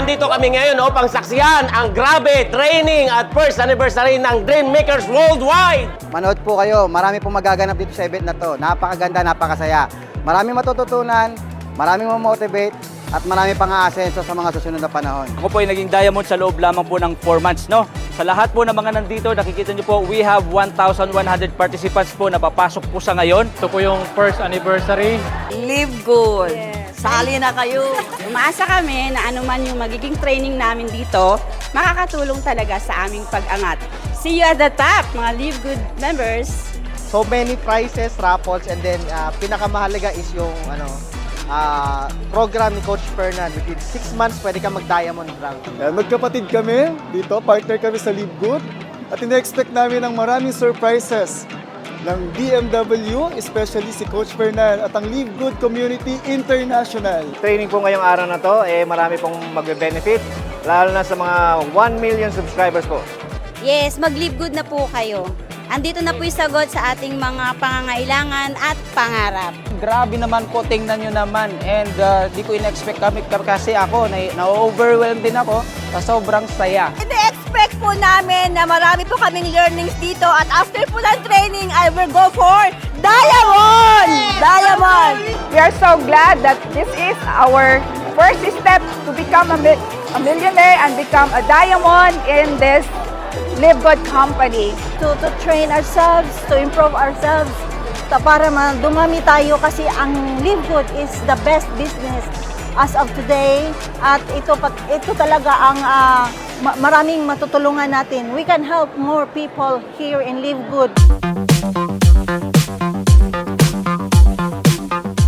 Andito kami ngayon upang saksiyan ang grabe training at first anniversary ng Dream Makers Worldwide. Manood po kayo. Marami pong magaganap dito sa event na to. Napakaganda, napakasaya. Maraming matututunan, maraming mamotivate, at marami pang aasenso sa mga susunod na panahon. Ako po ay naging diamond sa loob lamang po ng 4 months, no? Sa lahat po ng mga nandito, nakikita niyo po, we have 1,100 participants po na papasok po sa ngayon. Ito po yung first anniversary. Live good. Sali na kayo. Umaasa kami na anuman yung magiging training namin dito, makakatulong talaga sa aming pag-angat. See you at the top, mga Live Good members. So many prizes, raffles, and then pinakamahalaga is yung program ni Coach Fernan. Within 6 months, pwede ka mag-diamond rank. Magkapatid kami dito, partner kami sa Live Good. At ina-expect namin ang maraming surprises ng BMW, especially si Coach Fernan at ang Live Good Community International. Training po ngayong araw na to, marami pong magbe-benefit, lalo na sa mga 1 million subscribers po. Yes, mag-live good na po kayo. Andito na po yung sagot sa ating mga pangangailangan at pangarap. Grabe naman po, tingnan nyo naman. And di ko in-expect kami kasi ako, na-overwhelmed din ako sa sobrang saya. Ine-expect po namin na marami po kaming learnings dito at after po ng training, I will go for Diamond! Diamond! We are so glad that this is our first step to become a millionaire and become a diamond in this Live Good company. To train ourselves, to improve ourselves, para dumami tayo kasi ang Live Good is the best business as of today at ito talaga ang maraming matutulungan natin. We can help more people here in Live Good.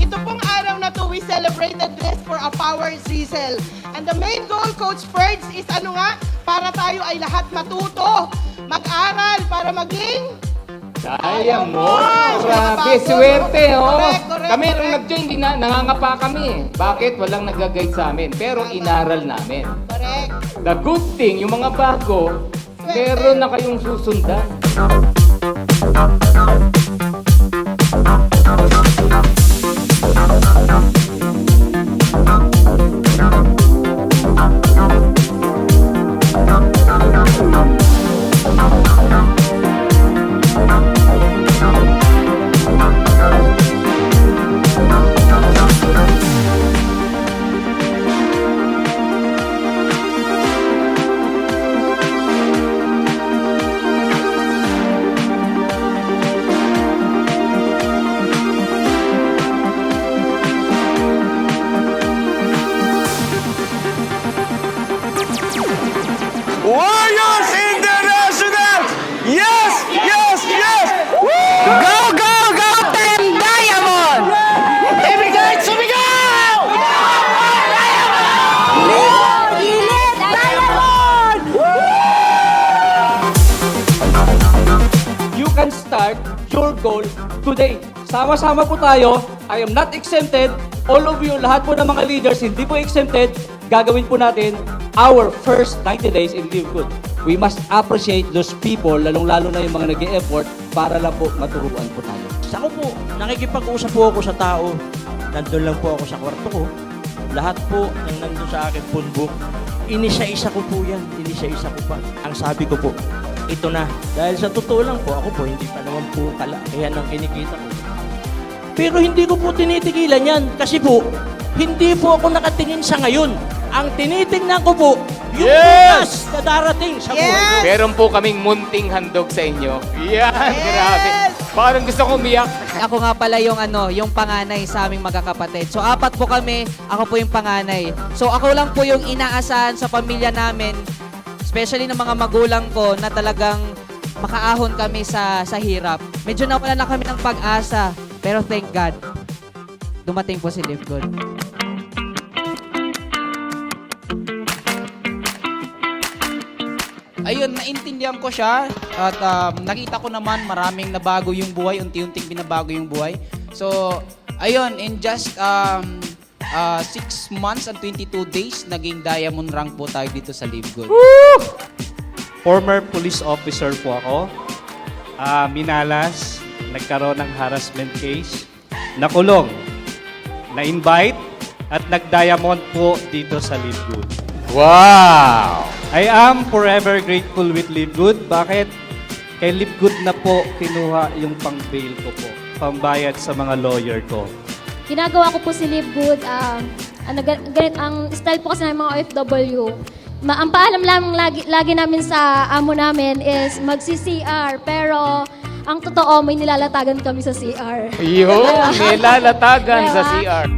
Ito pong araw na to, we celebrated this for a power sizzle. And the main goal, Coach Ferds, is ano nga? Para tayo ay lahat matuto, mag-aral, para maging Diamond! Grabe, swerte, oh! Correct, correct, Kami nung correct. nag-join, nangangapa kami. Bakit? Walang nag-guide sa amin. Pero inaral namin. correct. The good thing, yung mga bago, meron na kayong susundan. Warriors International! Yes! Yes! Yes! Woo! Go! Go! Go! Team Diamond! Every guy, sumigaw! You can start your goal today. Sama-sama po tayo. I am not exempted. All of you, lahat po ng mga leaders, hindi po exempted. Gagawin po natin our first 90 days in Live Good. We must appreciate those people, lalong-lalo na yung mga nag-e-effort para lang po maturuan po tayo. Ako po, nakikipag-usap po ako sa tao. Nandun lang po ako sa kwarto ko. Lahat po ng nandun sa akin punbok, inisa-isa ko po yan. Inisa-isa ko pa. Ang sabi ko po, ito na. Dahil sa totoo lang po, ako po, hindi pa naman po kalakihan ng kinikita ko. Pero hindi ko po tinitigilan yan. Kasi po, hindi po ako nakatingin sa ngayon. Ang tinitingnan ko po, yung bukas na darating sa buhay ko. Meron po kaming munting handog sa inyo. Yan, grabe. Parang gusto ko umiyak. Ako nga pala yung yung panganay sa aming magkakapatid. So 4 po kami, ako po yung panganay. So ako lang po yung inaasahan sa pamilya namin, especially ng mga magulang ko na talagang makaahon kami sa hirap. Medyo nawala na kami ng pag-asa, pero thank God, dumating po si Live Good. Ayun, naintindihan ko siya at nakita ko naman maraming nabago yung buhay, unti-unting binabago yung buhay. So, ayun, in just 6 months and 22 days, naging diamond rank po tayo dito sa Live Good. Former police officer po ako. Minalas, nagkaroon ng harassment case, nakulong, na-invite, at nag-diamond po dito sa Live Good. Wow! I am forever grateful with Live Good. Bakit? Kay Live Good na po kinuha yung pang-bail ko po. Pambayad sa mga lawyer ko. Ginagawa ko po si Live Good. Ang style po kasi ng mga OFW, ang paalam lang lagi namin sa amo namin is magsi-CR. Pero ang totoo, may nilalatagan kami sa CR. Yun, may lalatagan sa Diba? CR.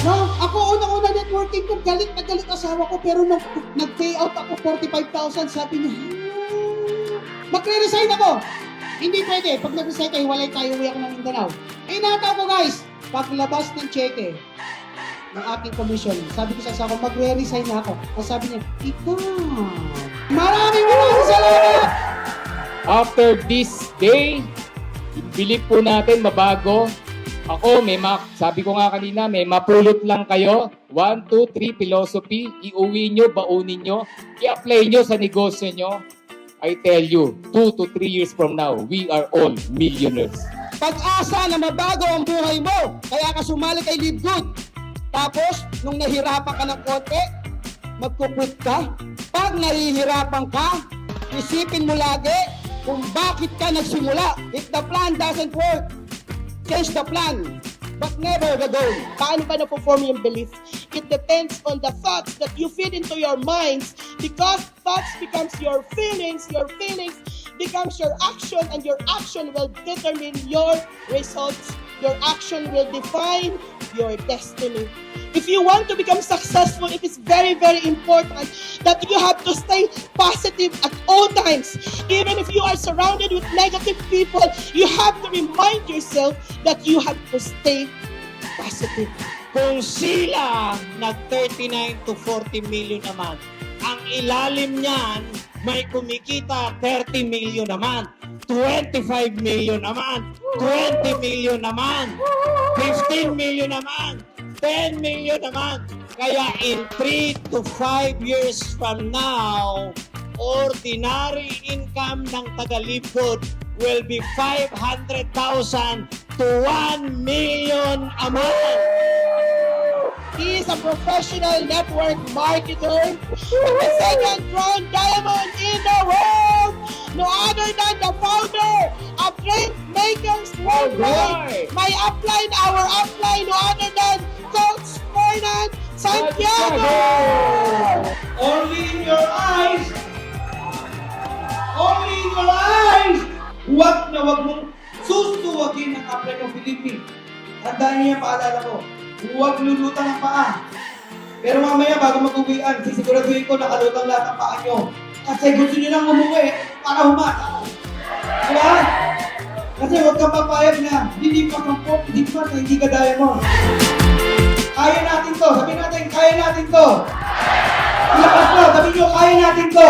No, ako unang-una networking ko, galit na galit asawa ko, pero nung nag-pay out ako 45,000, sabi niya, magre-resign ako. Hindi pwede. Pag nag-resign kayo, walay tayo, uwi ako ng Mindanao. Inataw ko guys, paglabas ng cheque ng aking commission, sabi ko sa asawa ko, magre-resign na ako. Ang sabi niya, ikaw. Maraming salamat! After this day, believe po natin mabago. Ako, sabi ko nga kanina, may mapulot lang kayo. 1, 2, 3 philosophy. Iuwi nyo, baunin nyo. I-apply nyo sa negosyo nyo. I tell you, 2 to 3 years from now, we are all millionaires. Pag-asa na mabago ang buhay mo, kaya ka sumali kay Live Good. Tapos, nung nahirapan ka ng konti, magkukwit ka. Pag nahihirapan ka, isipin mo lagi kung bakit ka nagsimula. If the plan doesn't work, change the plan, but never the goal. Paano ba na-perform yung belief? It depends on the thoughts that you feed into your minds, because thoughts becomes your feelings becomes your action, and your action will determine your results. Your action will define your destiny. If you want to become successful, it is very, very important that you have to stay positive at all times. Even if you are surrounded with negative people, you have to remind yourself that you have to stay positive. Kung sila nag-39 to 40 million naman, ang ilalim niyan may kumikita 30 million naman, 25 million naman, 20 million naman, 15 million naman, 10 million naman. Kaya in 3 to 5 years from now, ordinary income ng taga-Live Good will be 500,000 to 1 million a month. He is a professional network marketer, the second crown diamond in the world. No other than the founder of Dream Makers Worldwide. My upline, our upline, no other than Coach Fernand Santiago. Only in your eyes, only in your eyes, huwag na huwag mong susuwagin ang apply ng Philippines. Tandaan niyo yan, paalala ko. Huwag lulutang ang paa. Pero mamaya bago mag-uwian, sisiguraduhin ko nakalutang lahat ang paa nyo. Kasi gusto nyo lang umuwi para humata. Diba? Kasi huwag kang papayag na hindi pa kang pop, hindi pa na hindi ka diamond. Kaya natin to. Sabihin natin, kaya natin to. Ilakas mo, sabihin nyo, kaya natin to.